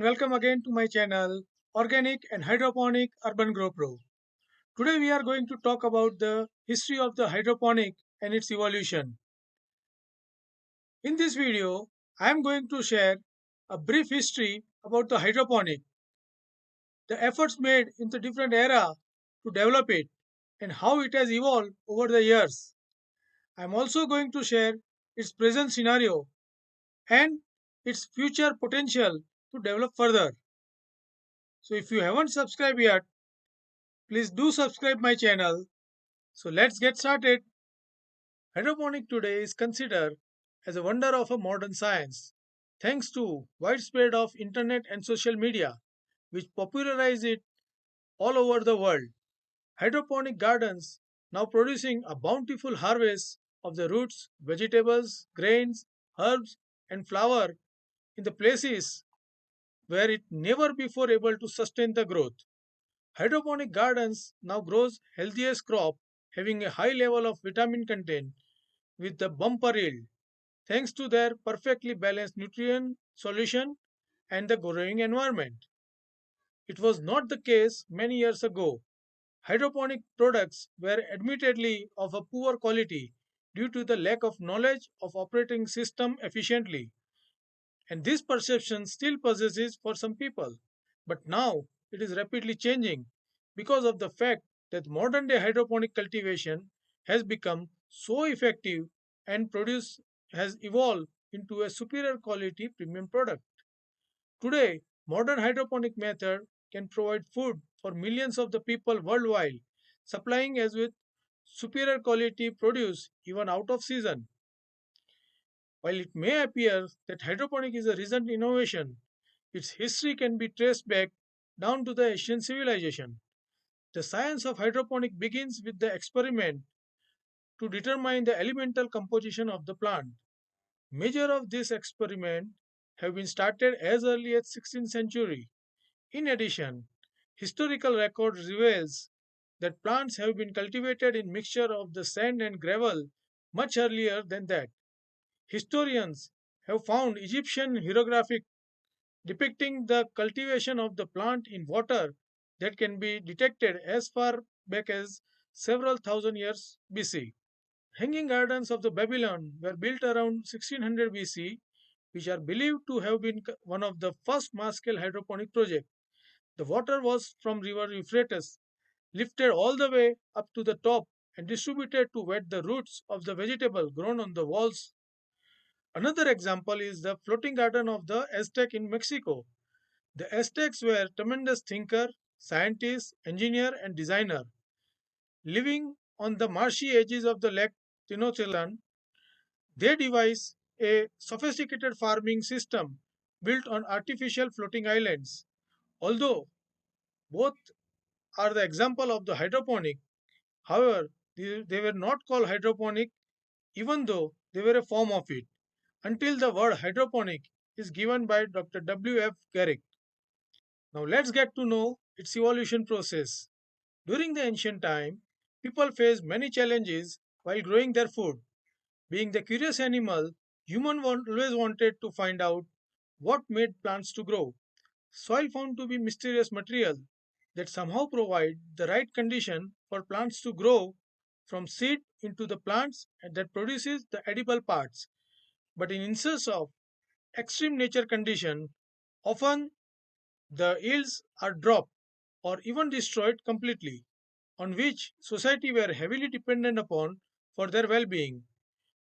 welcome again to my channel Organic and Hydroponic Urban Grow Pro. Today we are going to talk about the history of the hydroponic and its evolution. In this video, I am going to share a brief history about the hydroponic, the efforts made in the different era to develop it, and how it has evolved over the years. I am also going to share its present scenario and its future potential to develop further. So if you haven't subscribed yet, please do subscribe my channel. So let's get started. Hydroponic today is considered as a wonder of a modern science, thanks to widespread of internet and social media, which popularize it all over the world. Hydroponic gardens now producing a bountiful harvest of the roots, vegetables, grains, herbs, and flower in the places where it never before able to sustain the growth. Hydroponic gardens now grows healthiest crop having a high level of vitamin content with the bumper yield thanks to their perfectly balanced nutrient solution and the growing environment. It was not the case many years ago. Hydroponic products were admittedly of a poor quality due to the lack of knowledge of operating system efficiently, and this perception still possesses for some people. But now it is rapidly changing because of the fact that modern day hydroponic cultivation has become so effective and produce has evolved into a superior quality premium product. Today, modern hydroponic method can provide food for millions of the people worldwide, supplying us with superior quality produce even out of season. While it may appear that hydroponic is a recent innovation, its history can be traced back down to the ancient civilization. The science of hydroponic begins with the experiment to determine the elemental composition of the plant. Major of this experiment have been started as early as 16th century. In addition, historical record reveals that plants have been cultivated in mixture of the sand and gravel much earlier than that. Historians have found Egyptian hieroglyphic depicting the cultivation of the plant in water that can be detected as far back as several thousand years BC. Hanging gardens of the Babylon were built around 1600 BC, which are believed to have been one of the first mass-scale hydroponic projects. The water was from river Euphrates, lifted all the way up to the top and distributed to wet the roots of the vegetable grown on the walls. Another example is the floating garden of the Aztec in Mexico. The Aztecs were tremendous thinker, scientist, engineer, and designer. Living on the marshy edges of the lake Tenochtitlan, they devised a sophisticated farming system built on artificial floating islands. Although both are the example of the hydroponic, however, they were not called hydroponic even though they were a form of it, until the word hydroponic is given by Dr. W. F. Garrick. Now let's get to know its evolution process. During the ancient time, people faced many challenges while growing their food. Being the curious animal, humans always wanted to find out what made plants to grow. Soil found to be mysterious material that somehow provide the right condition for plants to grow from seed into the plants and that produces the edible parts. But in instances of extreme nature condition, often the yields are dropped or even destroyed completely, on which society were heavily dependent upon for their well-being.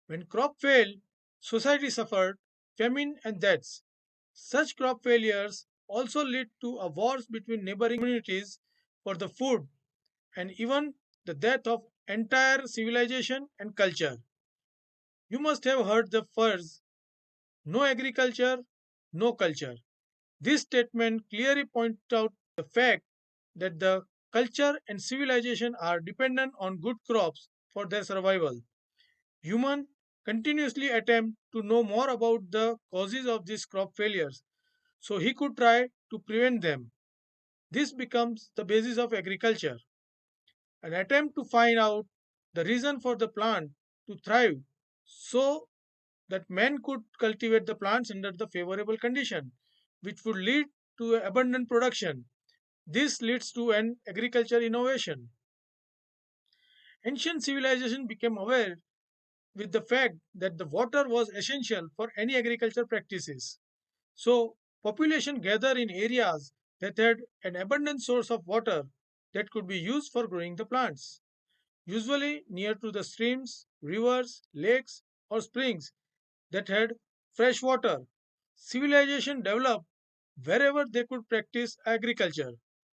When crop failed, society suffered famine and deaths. Such crop failures also lead to a wars between neighboring communities for the food and even the death of entire civilization and culture. You must have heard the phrase, no agriculture, no culture. This statement clearly points out the fact that the culture and civilization are dependent on good crops for their survival. Humans continuously attempt to know more about the causes of these crop failures so he could try to prevent them. This becomes the basis of agriculture, an attempt to find out the reason for the plant to thrive so that men could cultivate the plants under the favorable condition, which would lead to abundant production. This leads to an agriculture innovation. Ancient civilization became aware with the fact that the water was essential for any agriculture practices. So, population gather in areas that had an abundant source of water that could be used for growing the plants, usually near to the streams, rivers, lakes, or springs that had fresh water. Civilization developed wherever they could practice agriculture,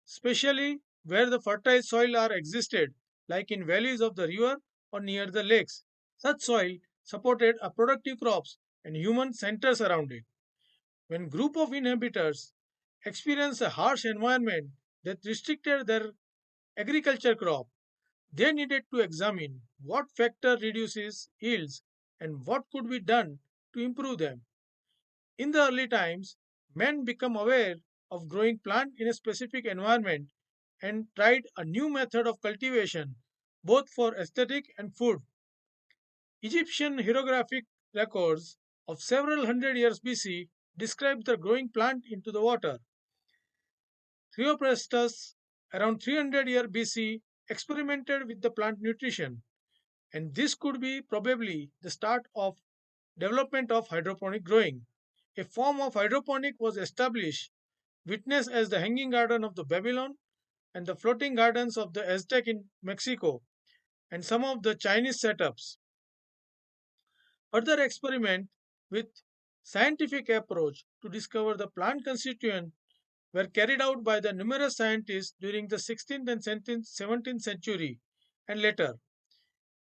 especially where the fertile soil are existed, like in valleys of the river or near the lakes. Such soil supported a productive crops and human centers around it. When group of inhabitants experienced a harsh environment that restricted their agriculture crop, they needed to examine what factor reduces yields and what could be done to improve them. In the early times, men became aware of growing plant in a specific environment and tried a new method of cultivation, both for aesthetic and food. Egyptian hieroglyphic records of several hundred years BC describe the growing plant into the water. Theophrastus, around 300 years BC, experimented with the plant nutrition, and this could be probably the start of development of hydroponic growing. A form of hydroponic was established, witnessed as the Hanging Garden of the Babylon and the floating gardens of the Aztec in Mexico, and some of the Chinese setups. Further experiment with scientific approach to discover the plant constituent were carried out by the numerous scientists during the 16th and 17th century and later.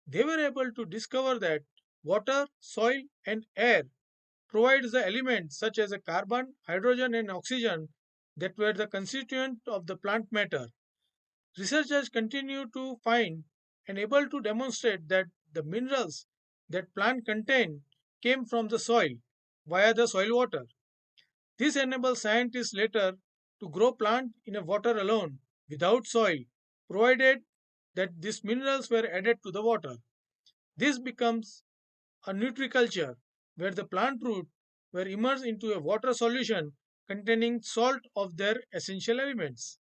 They were able to discover that water, soil, and air provides the elements such as a carbon, hydrogen, and oxygen that were the constituent of the plant matter. Researchers continue to find and able to demonstrate that the minerals that plant contain came from the soil via the soil water. This enables scientists later to grow plant in a water alone without soil, provided that these minerals were added to the water. This becomes a nutriculture where the plant root were immersed into a water solution containing salt of their essential elements.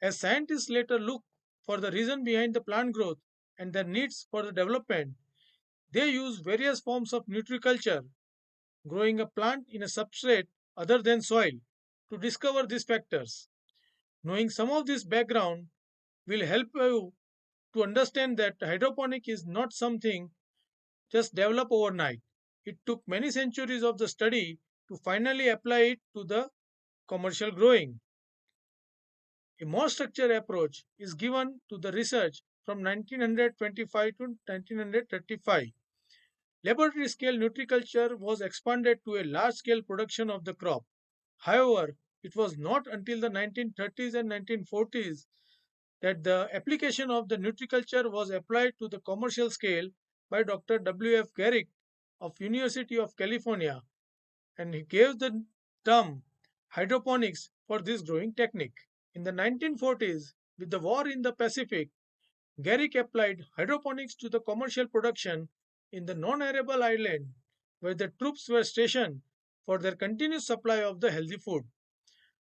As scientists later look for the reason behind the plant growth and their needs for the development, they use various forms of nutriculture, growing a plant in a substrate other than soil, to discover these factors. Knowing some of this background will help you to understand that hydroponic is not something just developed overnight. It took many centuries of the study to finally apply it to the commercial growing. A more structured approach is given to the research from 1925 to 1935. Laboratory scale nutriculture was expanded to a large scale production of the crop. However, it was not until the 1930s and 1940s that the application of the nutriculture was applied to the commercial scale by Dr. W. F. Garrick of University of California, and he gave the term hydroponics for this growing technique. In the 1940s, with the war in the Pacific, Garrick applied hydroponics to the commercial production in the non-arable island where the troops were stationed for their continuous supply of the healthy food.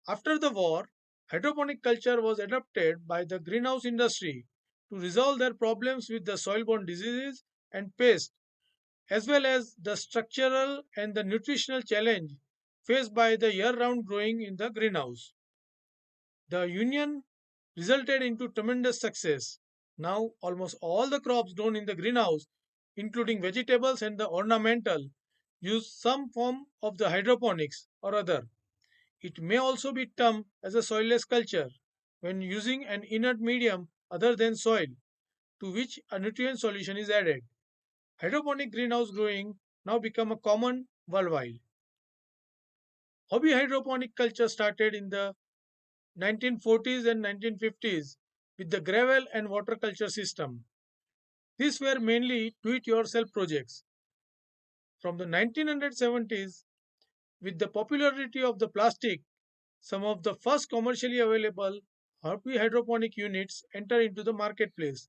After the war, hydroponic culture was adopted by the greenhouse industry to resolve their problems with the soil-borne diseases and pests, as well as the structural and the nutritional challenge faced by the year-round growing in the greenhouse. The union resulted into tremendous success. Now, almost all the crops grown in the greenhouse, including vegetables and the ornamental, use some form of the hydroponics or other. It may also be termed as a soilless culture when using an inert medium other than soil to which a nutrient solution is added. Hydroponic greenhouse growing now become a common worldwide. Hobby hydroponic culture started in the 1940s and 1950s with the gravel and water culture system. These were mainly do-it-yourself projects. From the 1970s, with the popularity of the plastic, some of the first commercially available hobby hydroponic units enter into the marketplace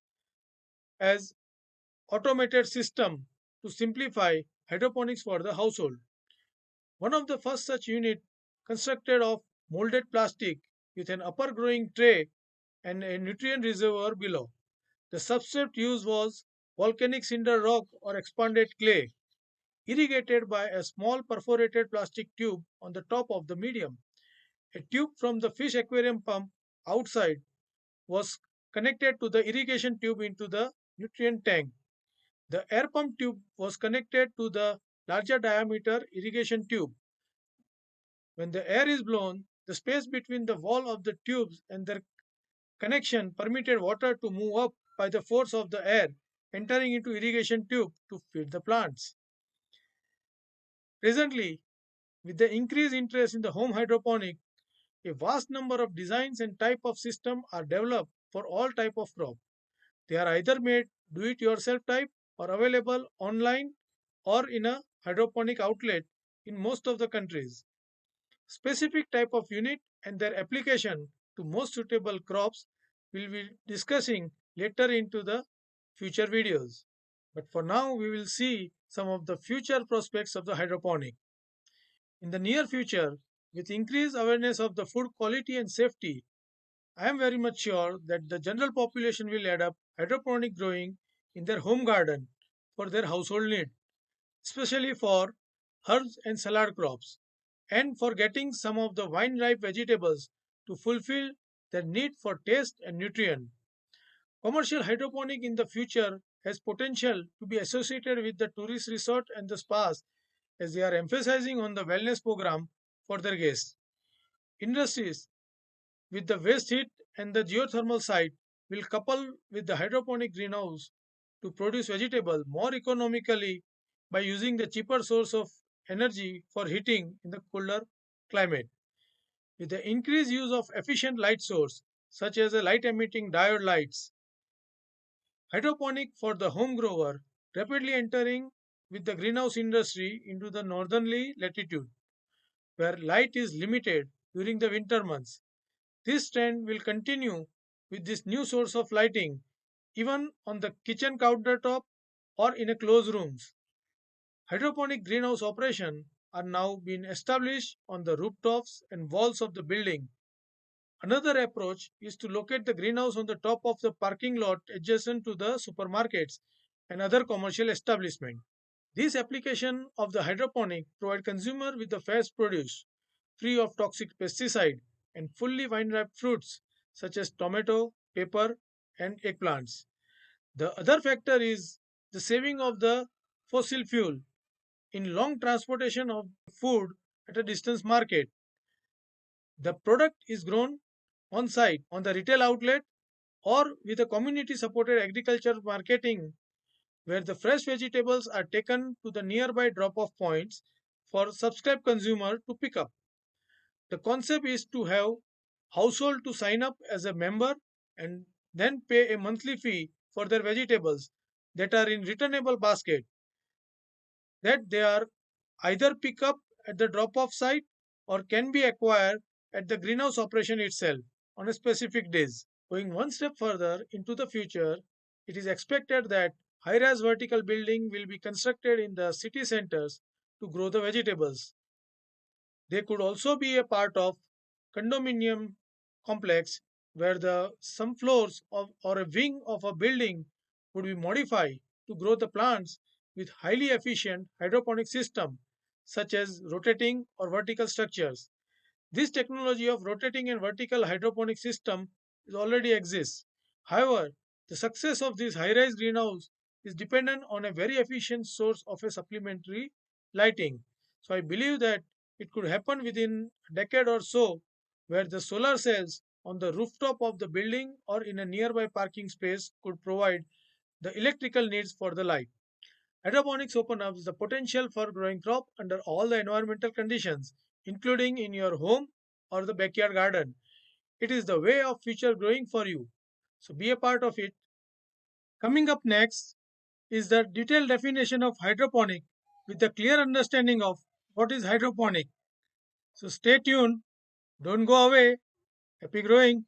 as automated system to simplify hydroponics for the household. One of the first such unit constructed of molded plastic with an upper growing tray and a nutrient reservoir below. The substrate used was volcanic cinder rock or expanded clay, irrigated by a small perforated plastic tube on the top of the medium. A tube from the fish aquarium pump outside was connected to the irrigation tube into the nutrient tank. The air pump tube was connected to the larger diameter irrigation tube. When the air is blown, the space between the wall of the tubes and their connection permitted water to move up by the force of the air entering into irrigation tube to feed the plants. Presently, with the increased interest in the home hydroponic, a vast number of designs and type of system are developed for all type of crop. They are either made do it yourself type or available online or in a hydroponic outlet in most of the countries. Specific type of unit and their application to most suitable crops will be discussing later into the future videos. But for now, we will see some of the future prospects of the hydroponic. In the near future, with increased awareness of the food quality and safety, I am very much sure that the general population will adopt hydroponic growing in their home garden for their household need, especially for herbs and salad crops, and for getting some of the vine ripe vegetables to fulfill their need for taste and nutrient. Commercial hydroponic in the future has potential to be associated with the tourist resort and the spas as they are emphasizing on the wellness program for their guests. Industries with the waste heat and the geothermal site will couple with the hydroponic greenhouse to produce vegetable more economically by using the cheaper source of energy for heating in the colder climate. With the increased use of efficient light source such as the light emitting diode lights, hydroponic for the home grower rapidly entering with the greenhouse industry into the northerly latitude where light is limited during the winter months. This trend will continue with this new source of lighting even on the kitchen countertop or in a closed rooms. Hydroponic greenhouse operation are now being established on the rooftops and walls of the building. Another approach is to locate the greenhouse on the top of the parking lot adjacent to the supermarkets and other commercial establishments. This application of the hydroponic provide consumer with the fresh produce free of toxic pesticide and fully vine-ripe fruits such as tomato, pepper, and eggplants. The other factor is the saving of the fossil fuel in long transportation of food at a distance market. The product is grown on site on the retail outlet or with a community supported agriculture marketing where the fresh vegetables are taken to the nearby drop off points for subscribed consumer to pick up. The concept is to have household to sign up as a member and then pay a monthly fee for their vegetables that are in returnable basket that they are either pick up at the drop off site or can be acquired at the greenhouse operation itself on a specific days. Going one step further into the future, it is expected that high-rise vertical building will be constructed in the city centers to grow the vegetables. They could also be a part of condominium complex where the some floors of or a wing of a building would be modified to grow the plants with highly efficient hydroponic system such as rotating or vertical structures. This technology of rotating and vertical hydroponic system is already exists. However, the success of this high-rise greenhouse is dependent on a very efficient source of a supplementary lighting. So I believe that it could happen within a decade or so where the solar cells on the rooftop of the building or in a nearby parking space could provide the electrical needs for the light. Hydroponics open up the potential for growing crop under all the environmental conditions, including in your home or the backyard garden. It is the way of future growing for you. So be a part of it. Coming up next is the detailed definition of hydroponic with a clear understanding of what is hydroponic. So stay tuned. Don't go away. Happy growing.